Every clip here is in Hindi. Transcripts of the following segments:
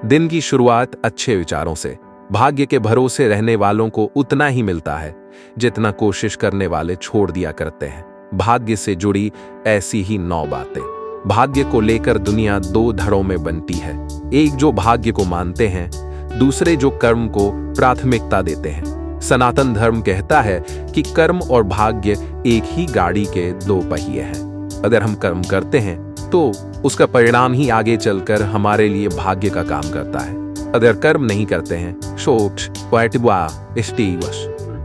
दिन की शुरुआत अच्छे विचारों से। भाग्य के भरोसे रहने वालों को उतना ही मिलता है जितना कोशिश करने वाले छोड़ दिया करते हैं। भाग्य से जुड़ी ऐसी ही 9 बातें। भाग्य को लेकर दुनिया 2 धड़ों में बनती है, एक जो भाग्य को मानते हैं, दूसरे जो कर्म को प्राथमिकता देते हैं। सनातन धर्म कहता है कि कर्म और भाग्य एक ही गाड़ी के 2 पहिए हैं। अगर हम कर्म करते हैं तो उसका परिणाम ही आगे चलकर हमारे लिए भाग्य का काम करता है। अगर कर्म नहीं करते हैं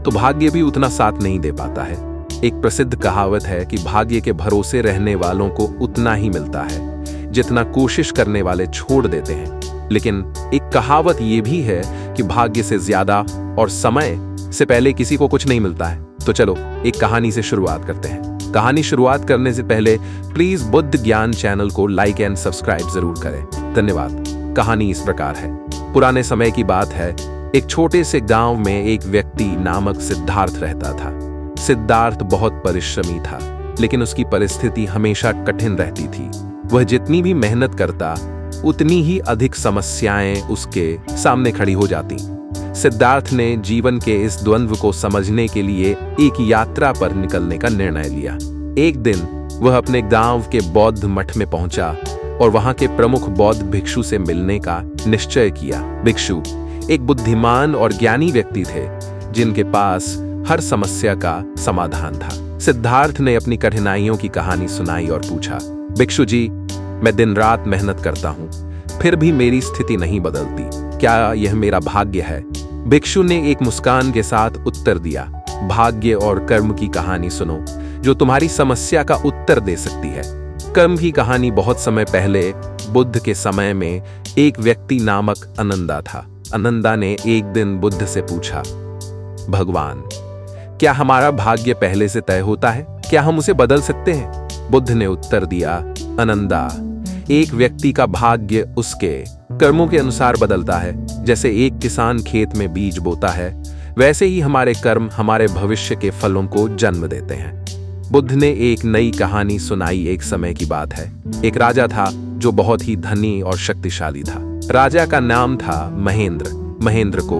तो भाग्य भी उतना साथ नहीं दे पाता है। एक प्रसिद्ध कहावत है कि भाग्य के भरोसे रहने वालों को उतना ही मिलता है जितना कोशिश करने वाले छोड़ देते हैं। लेकिन एक कहावत यह भी है कि भाग्य से ज्यादा और समय से पहले किसी को कुछ नहीं मिलता है। तो चलो एक कहानी से शुरुआत करते हैं। कहानी शुरुआत करने से पहले प्लीज बुद्ध ज्ञान चैनल को लाइक एंड सब्सक्राइब जरूर करें। धन्यवाद। कहानी इस प्रकार है। पुराने समय की बात है। एक छोटे से गांव में एक व्यक्ति नामक सिद्धार्थ रहता था। सिद्धार्थ बहुत परिश्रमी था, लेकिन उसकी परिस्थिति हमेशा कठिन रहती थी। वह जितनी भी मेहनत करता उतनी ही अधिक समस्याएं उसके सामने खड़ी हो जाती। सिद्धार्थ ने जीवन के इस द्वंद्व को समझने के लिए एक यात्रा पर निकलने का निर्णय लिया। एक दिन वह अपने गांव के बौद्ध मठ में पहुंचा और वहां के प्रमुख बौद्ध भिक्षु से मिलने का निश्चय किया। भिक्षु एक बुद्धिमान और ज्ञानी व्यक्ति थे जिनके पास हर समस्या का समाधान था। सिद्धार्थ ने अपनी कठिनाइयों की कहानी सुनाई और पूछा, भिक्षु जी, मैं दिन रात मेहनत करता हूँ, फिर भी मेरी स्थिति नहीं बदलती। क्या यह मेरा भाग्य है? भिक्षु ने एक मुस्कान के साथ उत्तर दिया, भाग्य और कर्म की कहानी सुनो जो तुम्हारी समस्या का उत्तर दे सकती है। कर्म की कहानी बहुत समय पहले बुद्ध के समय में एक व्यक्ति नामक अनंदा था। अनंदा ने एक दिन बुद्ध से पूछा, भगवान, क्या हमारा भाग्य पहले से तय होता है? क्या हम उसे बदल सकते हैं? बुद्ध ने उत्तर दिया, अनंदा, एक व्यक्ति का भाग्य उसके कर्मों के अनुसार बदलता है। जैसे एक किसान खेत में बीज बोता है, वैसे ही हमारे कर्म हमारे भविष्य के फलों को जन्म देते हैं। बुद्ध ने एक नई कहानी सुनाई। एक समय की बात है। एक राजा था जो बहुत ही धनी और शक्तिशाली था। राजा का नाम था महेंद्र। महेंद्र को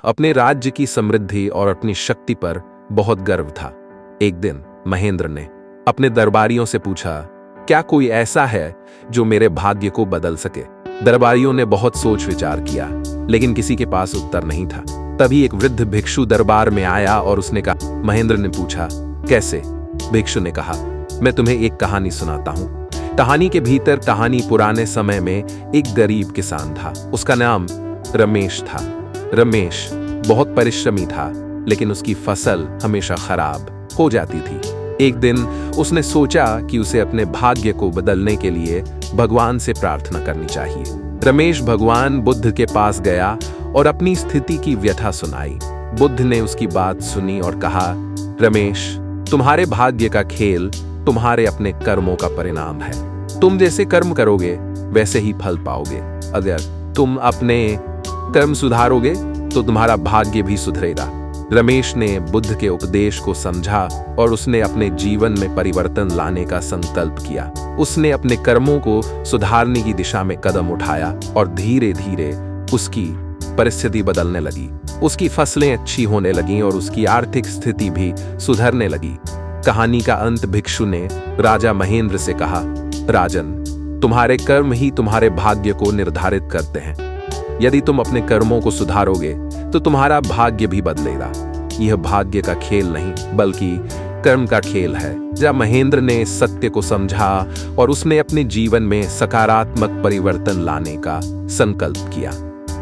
अपने राज्य की समृद्धि और अपनी शक्ति पर बहुत गर्व था। एक दिन महेंद्र ने अपने दरबारियों से पूछा, क्या कोई ऐसा है जो मेरे भाग्य को बदल सके? दरबारियों ने बहुत सोच विचार किया, लेकिन किसी के पास उत्तर नहीं था। तभी एक वृद्ध भिक्षु दरबार में आया और उसने कहा, महेंद्र ने पूछा, कैसे? भिक्षु ने कहा, मैं तुम्हें एक कहानी सुनाता हूँ। कहानी के भीतर कहानी पुराने समय में एक गरीब किसान था। उसका नाम रमेश था। रमेश बहुत परिश्रमी था, लेकिन उसकी फसल हमेशा खराब हो जाती थी। एक दिन उसने सोचा कि उसे अपने भाग्य को बदलने के लिए भगवान से प्रार्थना करनी चाहिए। रमेश भगवान बुद्ध के पास गया और अपनी स्थिति की व्यथा सुनाई। बुद्ध ने उसकी बात सुनी और कहा, रमेश, तुम्हारे भाग्य का खेल तुम्हारे अपने कर्मों का परिणाम है। तुम जैसे कर्म करोगे वैसे ही फल पाओगे। अगर तुम अपने कर्म सुधारोगे तो तुम्हारा भाग्य भी सुधरेगा। रमेश ने बुद्ध के उपदेश को समझा और उसने अपने जीवन में परिवर्तन लाने का संकल्प किया। उसने अपने कर्मों को सुधारने की दिशा में कदम उठाया और धीरे धीरे उसकी परिस्थिति बदलने लगी। उसकी फसलें अच्छी होने लगीं और उसकी आर्थिक स्थिति भी सुधरने लगी। कहानी का अंत भिक्षु ने राजा महेंद्र से कहा, राजन, तुम्हारे कर्म ही तुम्हारे भाग्य को निर्धारित करते हैं। यदि तुम अपने कर्मों को सुधारोगे तो तुम्हारा भाग्य भी बदलेगा। यह भाग्य का खेल नहीं बल्कि कर्म का खेल है। जब महेंद्र ने सत्य को समझा और उसने अपने जीवन में सकारात्मक परिवर्तन लाने का संकल्प किया।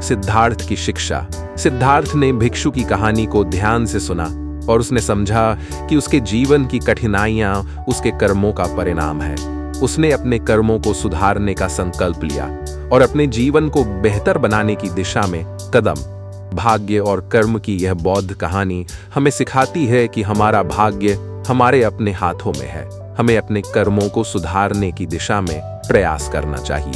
सिद्धार्थ की शिक्षा। सिद्धार्थ ने भिक्षु की कहानी को ध्यान से सुना और उसने समझा कि उसके जीवन की कठिनाइयां उसके कर्मों का परिणाम है। उसने अपने कर्मों को सुधारने का संकल्प लिया और अपने जीवन को बेहतर बनाने की दिशा में कदम। भाग्य और कर्म की यह बौद्ध कहानी हमें सिखाती है कि हमारा भाग्य हमारे अपने हाथों में है। हमें अपने कर्मों को सुधारने की दिशा में प्रयास करना चाहिए।